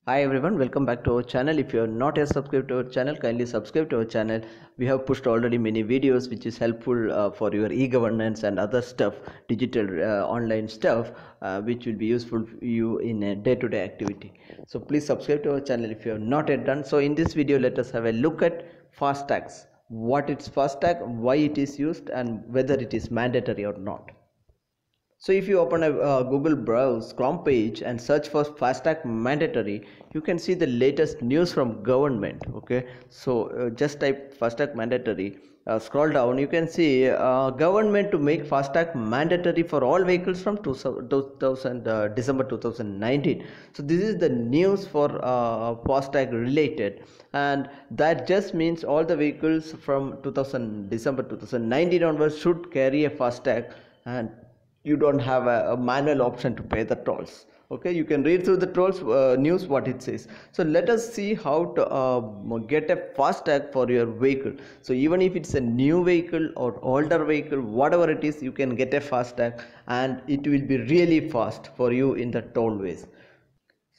Hi everyone, welcome back to our channel. If you are not yet subscribed to our channel, kindly subscribe to our channel. We have pushed already many videos which is helpful for your e-governance and other stuff, digital online stuff, which will be useful for you in a day-to-day activity. So please subscribe to our channel if you have not yet done. So in this video, let us have a look at Fastags. What is Fastag, why it is used, and whether it is mandatory or not. So if you open a Google browse Chrome page and search for Fastag mandatory, you can see the latest news from government. Okay, so just type Fastag mandatory. Scroll down, you can see government to make Fastag mandatory for all vehicles from 2000 December 2019. So this is the news for Fastag related, and that just means all the vehicles from 2000 December 2019 onwards should carry a Fastag, and you don't have a manual option to pay the tolls. Okay, you can read through the tolls news what it says. So let us see how to get a Fastag for your vehicle. So even if it's a new vehicle or older vehicle, whatever it is, you can get a Fastag, and it will be really fast for you in the tollways.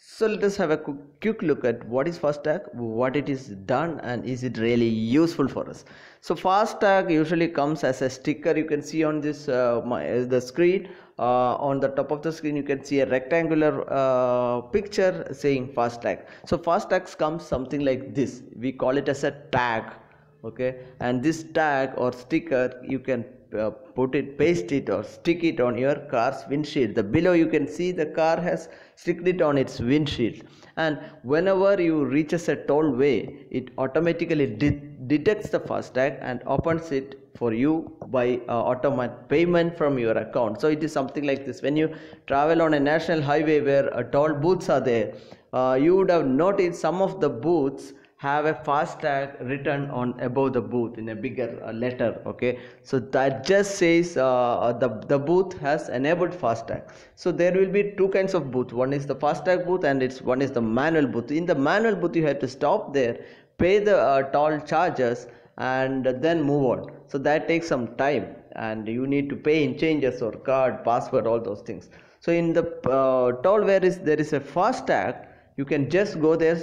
So let us have a quick look at what is Fastag, what it is done, and is it really useful for us. So Fastag usually comes as a sticker. You can see on this the screen. On the top of the screen, you can see a rectangular picture saying Fastag. So Fastags comes something like this. We call it as a tag. Okay, and this tag or sticker you can paste it or stick it on your car's windshield. The below you can see the car has sticked it on its windshield, and whenever you reaches a tollway, it automatically detects the Fastag and opens it for you by automatic payment from your account. So it is something like this. When you travel on a national highway where toll booths are there, you would have noticed some of the booths have a Fastag written on above the booth in a bigger letter. Okay, so that just says the booth has enabled Fastag. So there will be two kinds of booth. One is the Fastag booth, and one is the manual booth. In the manual booth, you have to stop there, pay the toll charges, and then move on. So that takes some time, and you need to pay in changes or card, password, all those things. So in the toll where there is a Fastag, you can just go there,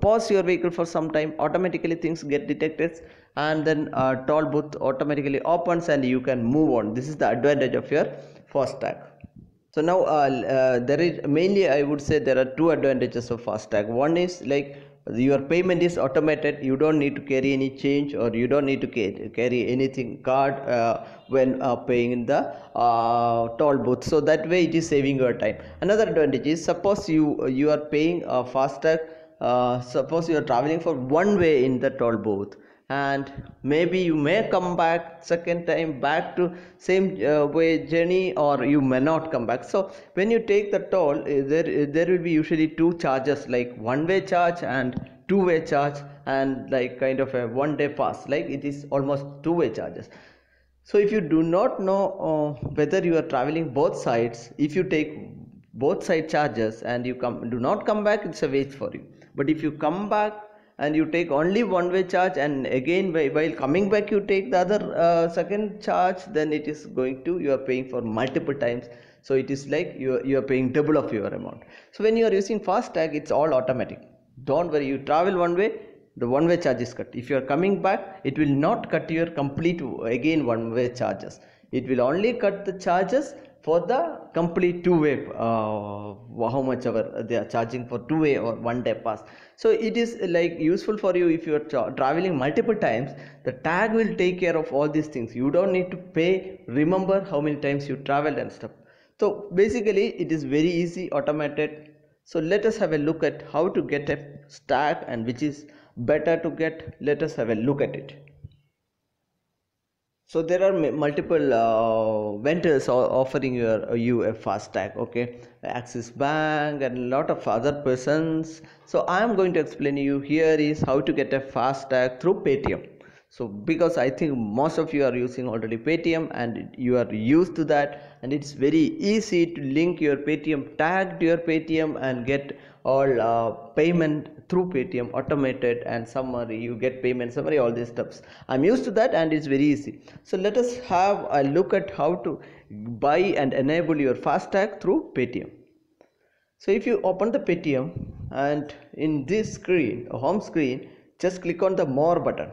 pause your vehicle for some time, automatically things get detected, and then toll booth automatically opens and you can move on. This is the advantage of your Fastag. So now there is mainly, I would say, there are two advantages of Fastag. One is like your payment is automated. You don't need to carry any change, or you don't need to carry anything card when paying in the toll booth. So that way it is saving your time. Another advantage is, suppose you are paying a Fastag. Suppose you are traveling for one way in the toll booth, and maybe you may come back second time back to same way journey, or you may not come back. So when you take the toll, there will be usually two charges, like one way charge and two-way charge, and like kind of a one-day pass, like it is almost two-way charges. So if you do not know whether you are traveling both sides, if you take both side charges and you do not come back, it's a waste for you. But if you come back and you take only one way charge, and again while coming back you take the other second charge, then it is going to, you are paying for multiple times. So it is like you are paying double of your amount. So when you are using Fastag, it's all automatic. Don't worry, you travel one way, the one way charge is cut. If you are coming back, it will not cut your complete again one way charges. It will only cut the charges for the complete two-way, how much ever they are charging for two-way or one-day pass. So it is like useful for you if you are traveling multiple times. The tag will take care of all these things. You don't need to pay, remember how many times you traveled and stuff. So basically it is very easy, automated. So let us have a look at how to get a stack and which is better to get. Let us have a look at it. So there are multiple vendors offering you a Fastag. Okay, Axis Bank and a lot of other persons. So I am going to explain you here is how to get a Fastag through Paytm. So because I think most of you are using already Paytm and you are used to that, and it's very easy to link your Paytm tag to your Paytm and get all payment through Paytm automated, and summary, you get payment summary, all these stuffs. I'm used to that and it's very easy. So let us have a look at how to buy and enable your Fastag through Paytm. So if you open the Paytm and in this screen, home screen, just click on the more button.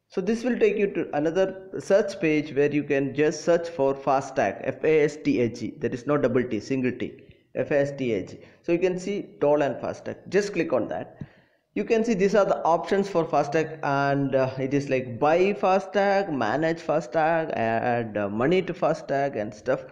So this will take you to another search page where you can just search for Fastag, F-A-S-T-A-G. There is no double T, single T, F-A-S-T-A-G. So you can see toll and Fastag. Just click on that. You can see these are the options for Fastag, and it is like buy Fastag, manage Fastag, add money to Fastag and stuff.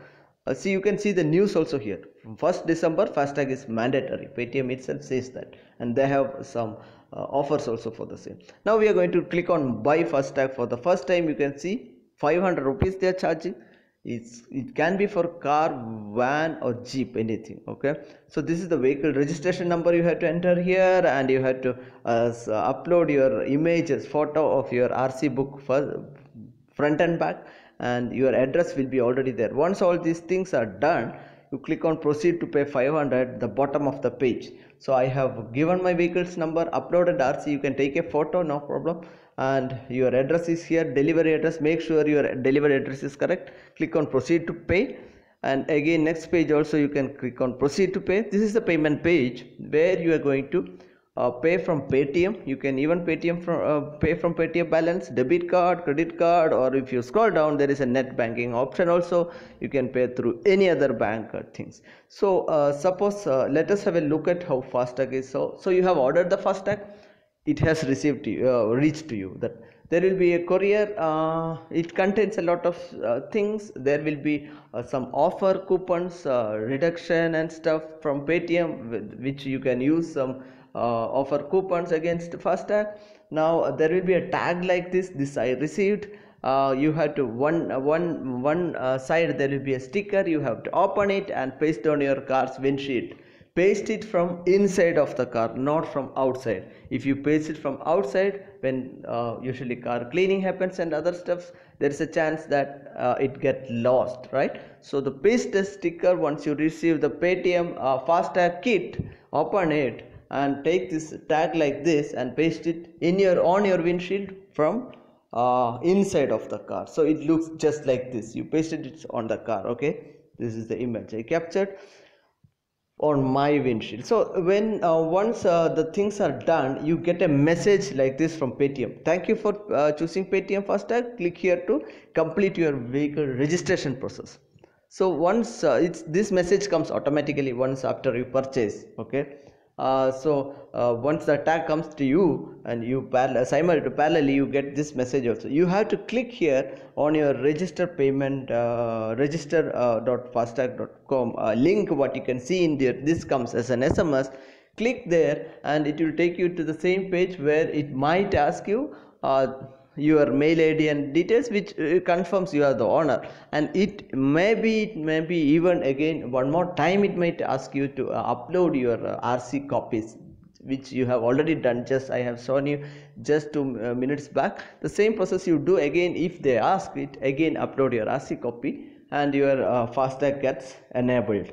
See, you can see the news also here. From 1st December, Fastag is mandatory. Paytm itself says that, and they have some offers also for the same. Now we are going to click on buy Fastag. For the first time, you can see 500 rupees they are charging. It can be for car, van or jeep, anything. Okay, so this is the vehicle registration number you have to enter here, and you have to upload your images, photo of your RC book for front and back, and your address will be already there. Once all these things are done, you click on proceed to pay 500, the bottom of the page. So I have given my vehicle's number, uploaded RC. You can take a photo, no problem, and your address is here, delivery address. Make sure your delivery address is correct. Click on proceed to pay, and again next page also you can click on proceed to pay. This is the payment page where you are going to pay from Paytm. You can even pay from Paytm balance, debit card, credit card, or if you scroll down there is a net banking option also. You can pay through any other bank things. So suppose let us have a look at how Fastag is. So you have ordered the Fastag, it has received to you, reached to you. That there will be a courier. It contains a lot of things. There will be some offer coupons, reduction and stuff from Paytm, which you can use some offer coupons against Fastag. Now there will be a tag like this I received. You have to one side there will be a sticker. You have to open it and paste on your car's windshield. Paste it from inside of the car, not from outside. If you paste it from outside, when usually car cleaning happens and other stuff, there is a chance that it get lost, right? So the paste the sticker once you receive the Paytm Fastag kit. Open it and take this tag like this and paste it on your windshield from inside of the car. So it looks just like this. You pasted it on the car. Okay, this is the image I captured on my windshield. So when once the things are done, you get a message like this from Paytm. Thank you for choosing Paytm Fastag. Click here to complete your vehicle registration process. So once this message comes automatically once after you purchase. Okay, once the tag comes to you and you parallelly you get this message also. You have to click here on your register payment register.fastag.com link. What you can see in there, this comes as an SMS. Click there and it will take you to the same page where it might ask you your mail ID and details, which confirms you are the owner, and it may be even again one more time it might ask you to upload your RC copies, which you have already done. Just I have shown you just 2 minutes back. The same process you do again. If they ask it again, upload your RC copy and your Fastag gets enabled.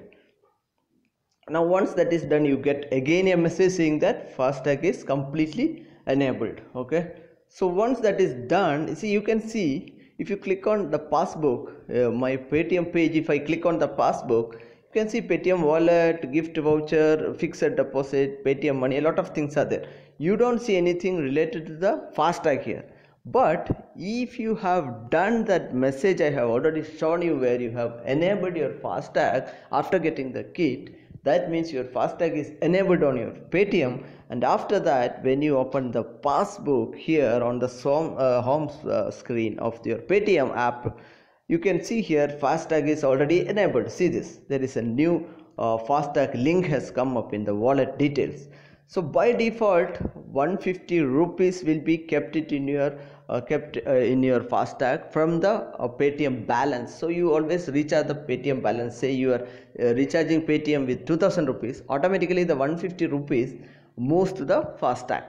Now once that is done, you get again a message saying that Fastag is completely enabled. Okay, so once that is done, see, you can see if you click on the passbook, my Paytm page, if I click on the passbook, you can see Paytm wallet, gift voucher, fixed deposit, Paytm money, a lot of things are there. You don't see anything related to the Fastag here. But if you have done that message I have already shown you, where you have enabled your Fastag after getting the kit, that means your Fastag is enabled on your Paytm. And after that, when you open the passbook here on the home screen of your Paytm app, you can see here Fastag is already enabled. See this, there is a new Fastag link has come up in the wallet details. So by default 150 rupees will be kept in your Fastag from the Paytm balance. So you always recharge the Paytm balance. Say you are recharging Paytm with 2000 rupees, automatically the 150 rupees moves to the Fastag.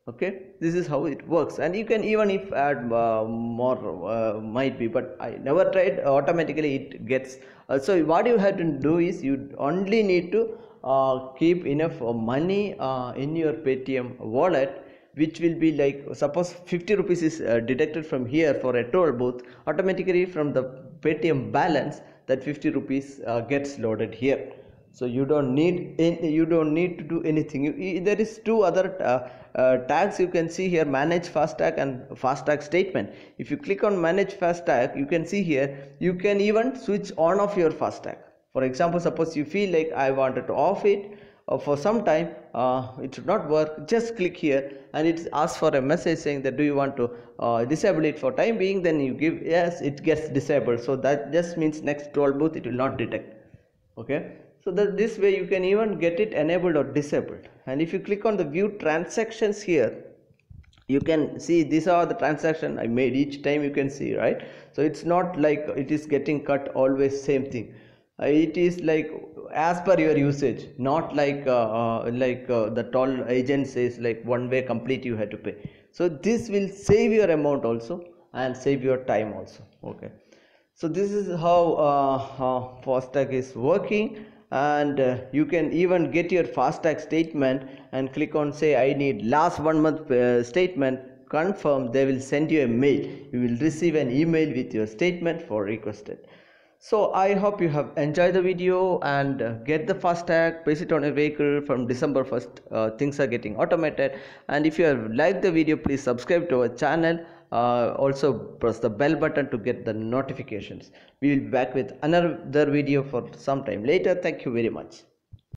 Okay, this is how it works. And you can even if add more might be, but I never tried. Automatically it gets so what you have to do is you only need to keep enough money in your Paytm wallet, which will be like, suppose 50 rupees is deducted from here for a toll booth. Automatically from the Paytm balance, that 50 rupees gets loaded here. So you don't need to do anything. There is two other tags you can see here: manage Fastag and Fastag statement. If you click on manage Fastag, you can see here you can even switch on off your Fastag. For example, suppose you feel like I wanted to off it for some time, it should not work, just click here and it asks for a message saying that do you want to disable it for time being. Then you give yes, it gets disabled. So that just means next 12 booth it will not detect. Okay, so that this way you can even get it enabled or disabled. And if you click on the view transactions here, you can see these are the transaction I made each time, you can see, right? So it's not like it is getting cut always same thing. It is like as per your usage, not like the toll agent says like one way complete you have to pay. So this will save your amount also and save your time also. Okay, so this is how Fastag is working. And you can even get your Fastag statement and click on say I need last 1 month statement, confirm. They will send you a mail, you will receive an email with your statement for requested. So I hope you have enjoyed the video and get the Fastag, place it on a vehicle from December 1st. Things are getting automated. And if you have liked the video, please subscribe to our channel. Also press the bell button to get the notifications. We will be back with another video for some time later. Thank you very much.